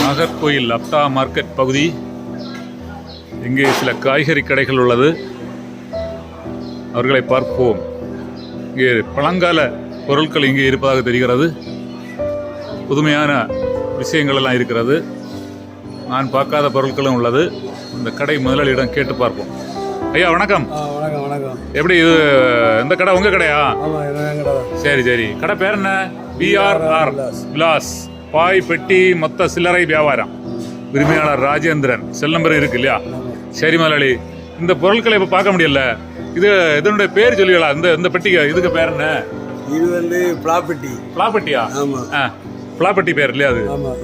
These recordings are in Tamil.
நாகர்கோயில் அப்தா மார்க்கெட் பகுதி. இங்கே சில காய்கறி கடைகள் உள்ளது, அவர்களை பார்ப்போம். இங்கே பழங்கால பொருட்கள் இங்கே இருப்பதாக தெரிகிறது. புதுமையான விஷயங்கள் எல்லாம் இருக்கிறது. நான் பார்க்காத பொருட்களும் உள்ளது. இந்த கடை முதலாளியிடம் கேட்டு பார்ப்போம். ஐயா வணக்கம். வணக்கம் வணக்கம். எப்படி இது இந்த கடை உங்க கடையா? சரி சரி. கடை பேர் என்ன? BRR விலாஸ் பாய் பெட்டி மொத்த சில்லறை வியாபாரம். உரிமையாளர் ராஜேந்திரன். செல் நம்பர் இருக்கு இல்லையா? சரி முதலாளி, இந்த பொருட்களை இப்ப பார்க்க முடியல. இது இதனுடைய பேர் சொல்லிக்கலாம். இந்த பெட்டிக்கு இதுக்கு பேர் என்ன? இது வந்து பிளாப்பெட்டி. பிளாப்பெட்டியா? ஆமா. பிளாப்பெட்டி பேர் இல்லையா அது?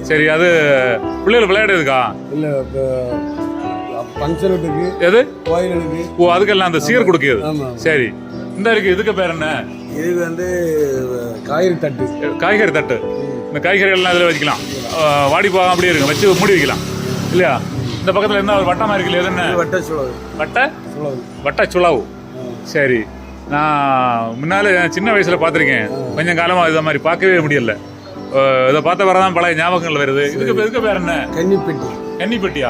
சரி, அது பிள்ளைகள் விளையாடுறதுக்கா? இல்ல பங்கனுக்கு. எது? கோயிலுக்கு. ஓ, அதுக்கெல்லாம் அந்த சீர் கொடுக்குது. சரி, இந்த இருக்கு. இதுக்கு பேர் என்ன? இது வந்து காய்கறி தட்டு. காய்கறி தட்டு. இந்த காய்கறிகள் எல்லாம் இதில் வச்சுக்கலாம். வாடி போகாம அப்படியே இருக்கு, வச்சு மூடி வைக்கலாம் இல்லையா? இந்த பக்கத்தில் என்ன ஒரு வட்டமா இருக்கு இல்லையா? என்ன? வட்ட சுளவு. வட்ட சுளவு. சரி, நான் முன்னால சின்ன வயசுல பார்த்துருக்கேன். கொஞ்சம் காலமா இதை மாதிரி பார்க்கவே முடியல. இதை பார்த்த வரதான் பழைய ஞாபகங்கள் வருது. இதுக்கு பேர் என்ன? கன்னிப்பெட்டி. கன்னிப்பெட்டியா?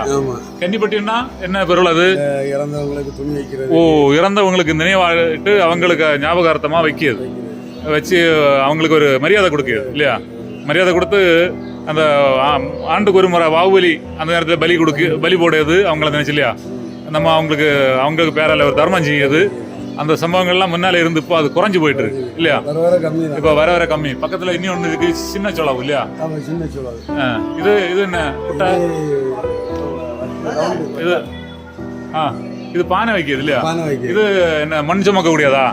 கன்னிப்பெட்டின்னா என்ன பொருள் அது? இறந்தவங்களுக்கு துணி வைக்கிறது. ஓ, இறந்தவங்களுக்கு நினைவாட்டு அவங்களுக்கு ஞாபகார்த்தமா வைக்கிறது. வச்சு அவங்களுக்கு ஒரு மரியாதை கொடுக்குது இல்லையா? மரியாதை கொடுத்து அந்த ஆண்டுக்கு ஒரு முறை வாவுபலி அந்த நேரத்தில் பலி போடுறது அவங்கள நினைச்சு இல்லையா? நம்ம அவங்களுக்கு பேரால ஒரு தர்மம் செய்யுது. அந்த சம்பவங்கள்லாம் முன்னால இருந்து இப்போ அது குறைஞ்சு போயிட்டு இருக்கு இல்லையா? இப்ப வர கம்மி. பக்கத்துல இன்னும் ஒண்ணு இருக்கு, சின்ன சோளம் இல்லையா? சின்ன சோளம். இது என்ன குட்டை? இது இது பானை வைக்கிறது இல்லையா? இது என்ன மண் சுமக்க கூடியதா?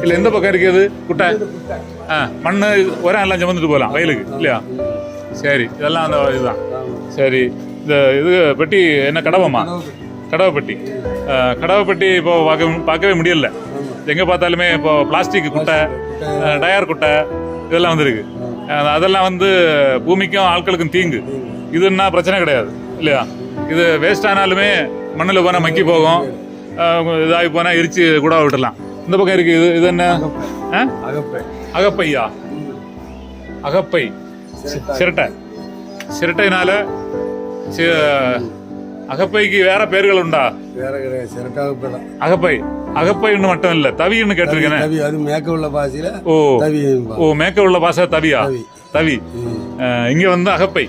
இல்ல எந்த பக்கம் இருக்குது குட்டை? மண்ணு உரம் எல்லாம் சுமந்துட்டு போகலாம் வயலுக்கு இல்லையா? சரி, இதெல்லாம் அந்த இதுதான். சரி, இது பெட்டி என்ன? கடவமா? கடவைப்பட்டி. கடவைப்பட்டி இப்போ பார்க்கவே முடியல. எங்கே பார்த்தாலுமே இப்போ பிளாஸ்டிக் குட்டை, டயர் குட்டை இதெல்லாம் வந்துருக்கு. அதெல்லாம் வந்து பூமிக்கும் ஆட்களுக்கும் தீங்கு. இதுன்னா பிரச்சனை கிடையாது இல்லையா? இது வேஸ்ட் ஆனாலுமே மண்ணில் போனால் மக்கி போகும். இதாகி போனால் எரிச்சு கூட விட்டுடலாம். இந்த பக்கம் இருக்கு. இது என்ன? அகப்பையா? அகப்பை. சிரட்டைனால அகப்பைக்கு வேற பேர்கள் உண்டா? அகப்பை. அகப்பைன்னு மட்டும் இல்ல, தவின்னு கேட்டிருக்கேன். ஓ, மேக்க உள்ள பாச தவியா? தவி. இங்க வந்து அகப்பை.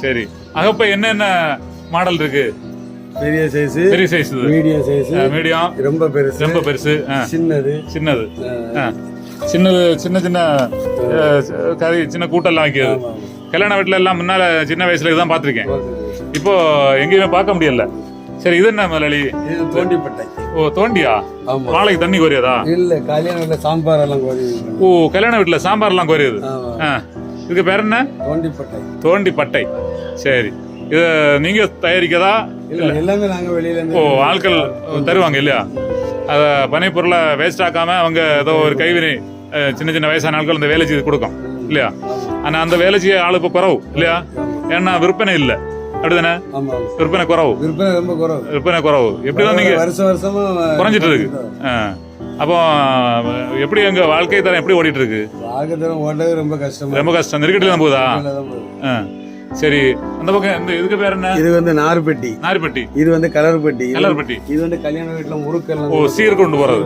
சரி, அகப்பை என்னென்ன மாடல் இருக்கு? பெரிய சைஸ், மீடியம் சைஸ், மீடியம், ரொம்ப பெருசு, சின்னது, சின்ன சின்ன கறி, சின்ன கூட்டெல்லாம் வைக்கிறது. கல்யாண வீட்டுல எல்லாம் முன்னால சின்ன வயசுல தான் பார்த்திருக்கேன். இப்போ எங்கேயுமே பார்க்க முடியல. சரி, இது என்ன முதலாளி? தோண்டிப்பட்டை. ஓ, தோண்டியா? நாளைக்கு தண்ணி கோரியதா? இல்ல, கல்யாண வீட்டுல சாம்பார் எல்லாம் கோரியுது. ஓ, கல்யாண வீட்டுல சாம்பார் எல்லாம் கோரியுது. இதுக்கு பேர் என்ன? தோண்டிப்பட்டை. தோண்டிப்பட்டை. சரி, இது நீங்க தயாரிக்கதா? எல்லாமே நாங்க வெளியில. ஓ, ஆட்கள் தருவாங்க இல்லையா? அத பனை பொருளை வேஸ்ட் ஆக்காம அவங்க ஏதோ ஒரு கைவினை சின்ன சின்ன வயசான ஆட்கள் இந்த வேலை செய்து கொடுக்கும் இல்லையா? ஆனா அந்த வேலை செய்ய ஆளு இப்ப குறவு இல்லையா? ஏன்னா விற்பனை இல்ல, அப்படிதானே? விற்பனை குறவு. விற்பனை குறவு. எப்படிதான் நீங்க வருஷமா குறைஞ்சிட்டு இருக்கு. அப்போ எப்படி எங்க வாழ்க்கை தரம் எப்படி ஓடிட்டு இருக்கு? வாழ்க்கை தரம் ஓட்டது ரொம்ப கஷ்டம். ரொம்ப கஷ்டம். நெருக்கடி தான் போகுதா? சரி, அந்த பக்கம் இதுக்கு பேர் என்ன? இது வந்து நார்பெட்டி. நார்பெட்டி. இது வந்து கலர் பெட்டி. இது வந்து கல்யாண வீட்டுல முறுக்கெல்லாம். ஓ, சீர் கொண்டு போறது.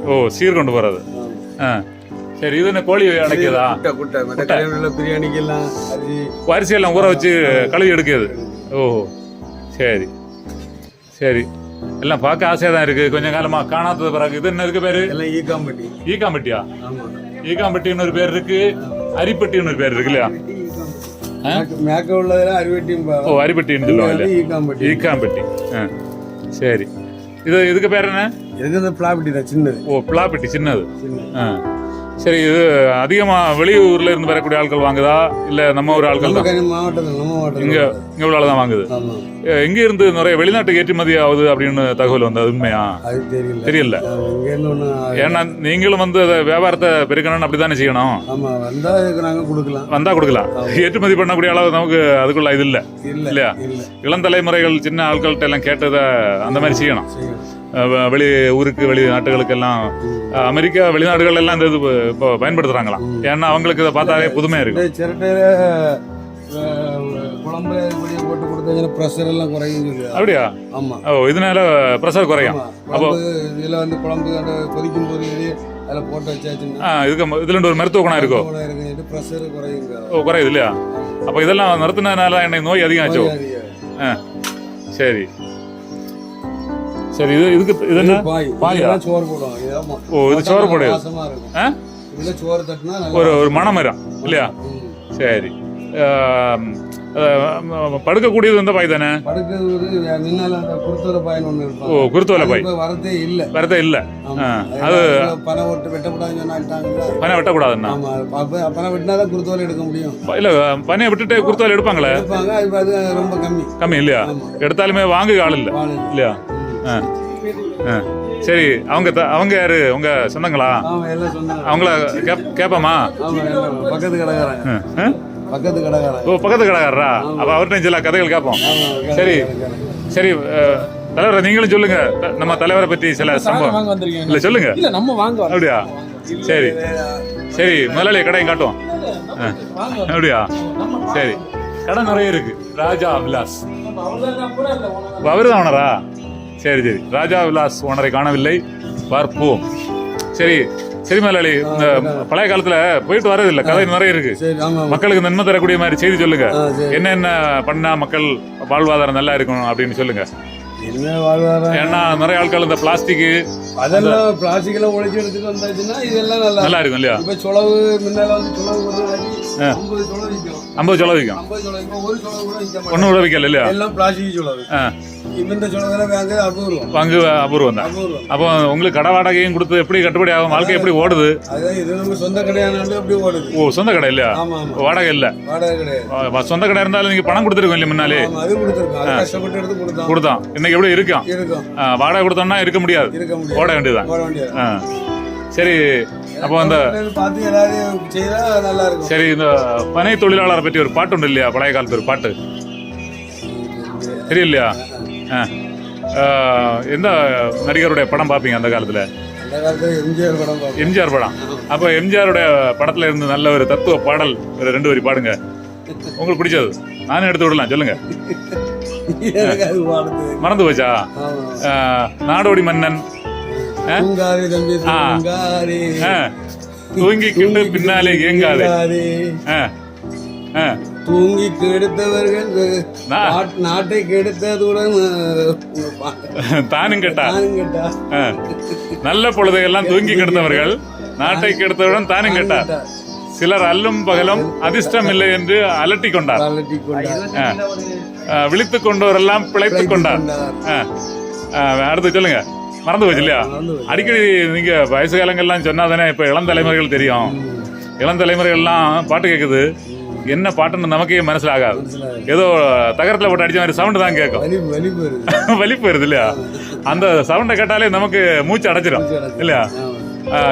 ஓ, சீர் கொண்டு போறது. சரி, இது என்ன? கோழி அடைக்கிறதா? கல்யாண பிரியாணிக்கு எல்லாம் அரிசி எல்லாம் ஊற வச்சு கழுவி எடுக்கிறது. ஓஹோ, சரி சரி. எல்லாம் பார்க்க ஆசையா தான் இருக்கு. கொஞ்சம் காலமா காணாதது பிறகு. இது என்ன இருக்கு பேரு? ஈக்காம்பட்டி. ஈக்காம்பட்டியா? ஈக்காம்பட்டின்னு ஒரு பேர் இருக்கு, அரிப்பட்டின்னு ஒரு பேர் இருக்கு இல்லையா? ஓ, அரிப்பட்டின்னு சொல்லுவாங்க. ஈக்காம்பட்டி. சரி, இதுக்கு பேர் என்ன? பிளாப்பெட்டி தான், சின்னது. ஓ, பிளாப்பெட்டி, சின்னது. சரி, இது அதிகமா வெளியூர்ல இருந்து வரக்கூடிய ஆட்கள் வாங்குதா இல்ல நம்ம ஒரு ஆட்கள் தான்? இங்க உள்ளதான் வாங்குது. எங்க இருந்து நிறைய வெளிநாட்டுக்கு ஏற்றுமதி ஆகுது அப்படின்னு தகவல் வந்து உண்மையா? தெரியல. ஏன்னா நீங்களும் வந்து வியாபாரத்தை பெருக்கணும்னு அப்படித்தானே செய்யணும். வந்தா கொடுக்கலாம். ஏற்றுமதி பண்ணக்கூடிய அளவு நமக்கு அதுக்குள்ள இது இல்ல இல்லையா? இளம் தலைமுறைகள் சின்ன ஆட்கள்கிட்ட எல்லாம் கேட்டதை அந்த மாதிரி செய்யணும். வெளி ஊருக்கு, வெளி நாட்டுகளுக்கு எல்லாம், அமெரிக்கா வெளிநாடுகள் எல்லாம் இந்த இது இப்போ பயன்படுத்துறாங்களாம். ஏன்னா அவங்களுக்கு இதை பார்த்தாலே புதுமையா இருக்கு. சிரட்டையில குழம்புல இப்படி போட்டு கொடுத்தீங்கன்னா ப்ரெஷர் எல்லாம் குறையும் சொல்லுவாங்க. அப்படியா? ஆமா. ஓ, இதனால ப்ரெஷர் குறையும். அப்போ இதுல வந்து குழம்பு அந்த கொதிக்கும் போது அதில் போட்டு வச்சாச்சுன்னா இதுல ஒரு மருத்துவ குணம் இருக்கோ? ப்ரெஷர் குறையுங்க. ஓ, குறையுது இல்லையா? அப்போ இதெல்லாம் நிறுத்தினதுனால எனக்கு நோய் அதிகம் ஆச்சோ? சரி சரி. இதுக்கு இது என்ன? பாயா? சோறு போடுவாங்க. ஓ, இது சோறு போடுது. இதுல சோறு தட்டினா ஒரு மனம் வரும் இல்லையா? சரி. படுக்கக்கூடியது இந்த பாய் தானே? குருத்தோலை பாயின்னு ஒண்ணு இருக்கும். ஓ, குருத்தோலை பாய் வரதே இல்ல. அது பனை வெட்டக்கூடாதுன்னு சொன்னாங்க. பனை வெட்டக்கூடாதுன்னா? பனை வெட்டினாதான் குருத்தோலை எடுக்க முடியும். இல்ல, பனையை விட்டுட்டு குருத்தோலை எடுப்பாங்களே? அது ரொம்ப கம்மி இல்லையா? எடுத்தாலுமே வாங்க ஆள் இல்ல இல்லையா? சரி. அவங்க யாரு? உங்க சொந்தங்களா? அவங்கள கேப்பமா? பக்கத்து கடைக்காரங்க. ஓ, பக்கத்து கடைக்காரரா? அப்ப அவர்கிட்ட சில கதைகள் கேட்போம். சரி சரி. தலைவரை நீங்களும் சொல்லுங்க, நம்ம தலைவரை பத்தி சில சம்பவம் இல்ல சொல்லுங்க. அப்படியா? சரி சரி. முதலாளி கடையும் காட்டுவோம். அப்படியா? சரி. கடை நிறைய இருக்கு. ராஜா விலாஸ் அவருதான் ஓனரா? சரி சரி. ராஜா விலாஸ் ஓனரை காணவில்லை, பார்ப்போம். சரி சரி முதலாளி, இந்த பழைய காலத்துல போயிட்டு வரது இல்ல, கதை நிறைய இருக்கு. மக்களுக்கு நன்மை தரக்கூடிய மாதிரி செய்தி சொல்லுங்க. என்னென்ன பண்ணா மக்கள் வாழ்வாதாரம் நல்லா இருக்கும் அப்படின்னு சொல்லுங்க. ஏன்னா நிறைய ஆட்கள் இந்த பிளாஸ்டிக் அதெல்லாம் பிளாஸ்டிக் எல்லாம் உடைச்சு எடுத்துட்டு வந்தாச்சுன்னா இதெல்லாம் நல்லா இருக்கும் இல்லையா? இப்ப சொலவு முன்னால வந்து சொலவு 50 சொலவு விற்கும். ஒரு சொலவு கூட விற்க ஒன்னும் கூட விற்கல இல்லையா? எல்லாம் பிளாஸ்டிக் சொலவு. இந்த சொலவு வாங்க அபூர்வம் தான். அப்போ உங்களுக்கு கடை வாடகையும் கொடுத்து எப்படி கட்டுப்படி ஆகும்? வாழ்க்கை எப்படி ஓடுது? சொந்த கடையான எப்படி ஓடுது? ஓ, சொந்த கடை இல்லையா? வாடகை இல்ல. சொந்த கடை இருந்தாலும் நீங்க பணம் கொடுத்துருக்கோம் இல்லையா முன்னாலே? கஷ்டப்பட்டு எடுத்து கொடுத்தோம். இன்னைக்கு எப்படி இருக்கும்? வாடகை கொடுத்தோம்னா இருக்க முடியாது, ஓட வேண்டியதுதான். சரி. அப்போ அந்த சரி, இந்த பனை தொழிலாளரை பற்றி ஒரு பாட்டு உண்டு இல்லையா? பழைய காலத்து ஒரு பாட்டு தெரியலையா? எந்த நடிகருடைய படம் பார்ப்பீங்க அந்த காலத்துல? எம்ஜிஆர் படம். அப்ப எம்ஜிஆருடைய படத்துல இருந்து நல்ல ஒரு தத்துவ பாடல் ஒரு 2 வரி பாடுங்க, உங்களுக்கு பிடிச்சது. நானும் எடுத்து விடலாம், சொல்லுங்க. மறந்து போச்சா? நாடோடி மன்னன் தூங்கிக்கிட்டு பின்னாலே ஏங்காது, தூங்கி கெடுத்தவர்கள் நாட்டை கெடுத்ததுடன் தானும் கேட்டா, நல்ல பொழுதையெல்லாம் தூங்கி கெடுத்தவர்கள் நாட்டை கெடுத்தவுடன் தானும் கேட்டார். சிலர் அல்லும் பகலும் அதிர்ஷ்டம் இல்லை என்று அலட்டி கொண்டார். விழித்துக் கொண்டவரெல்லாம் பிழைத்துக் கொண்டார். அடுத்து சொல்லுங்க. மறந்து போச்சு இல்லையா? அடிக்கடி நீங்க வயசு காலங்கள்லாம் சொன்னாதானே இப்ப இளம் தலைமுறைகள் தெரியும். இளம் தலைமுறைகள் எல்லாம் பாட்டு கேக்குது, என்ன பாட்டுன்னு நமக்கே மனசுல ஆகாது. ஏதோ தகரத்துல போட்டு அடிச்ச மாதிரி சவுண்ட் தான் கேட்கும். வலிப்பு வருது இல்லையா? அந்த சவுண்டை கேட்டாலே நமக்கு மூச்சு அடைச்சிடும் இல்லையா?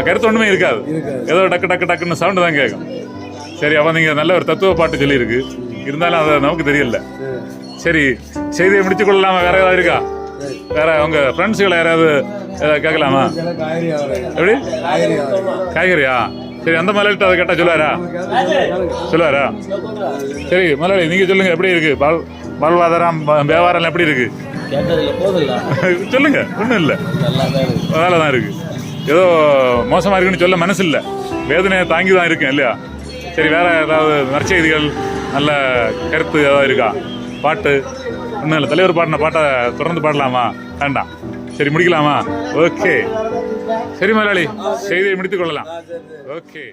கருத்து ஒண்ணுமே இருக்காது, ஏதோ டக்கு டக்கு டக்குன்னு சவுண்ட் தான் கேட்கும். சரி, அப்ப நீங்க நல்ல ஒரு தத்துவ பாட்டு சொல்லி இருக்கு, இருந்தாலும் அது நமக்கு தெரியல. சரி, செய்தியை முடிச்சு கொள்ளலாமா? வேற ஏதாவது இருக்கா? வேற உங்க ஃப்ரெண்ட்ஸுகளை யாராவது கேட்கலாமா? எப்படி? காய்கறியா? சரி, அந்த முதலாளிட்ட அதை கேட்டா சொல்லுவாரா? சரி முதலாளி, நீங்க சொல்லுங்க, எப்படி இருக்கு வாழ்வாதாரம், வியாபாரம் எப்படி இருக்கு? சொல்லுங்க. ஒன்றும் இல்லை, நல்லாதான் இருக்கு. ஏதோ மோசமா இருக்குன்னு சொல்ல மனசு இல்லை, வேதனையை தாங்கி தான் இருக்கேன் இல்லையா? சரி, வேற ஏதாவது நற்செய்திகள், நல்ல கருத்து ஏதாவது இருக்கா? பாட்டு ஒன்றும் இல்லை. தலைவர் பாடின பாட்டை தொடர்ந்து பாடலாமா? வேண்டாம். சரி, முடிக்கலாமா? ஓகே. சரி முதலாளி, செய்தியை முடித்துக் கொள்ளலாம். ஓகே.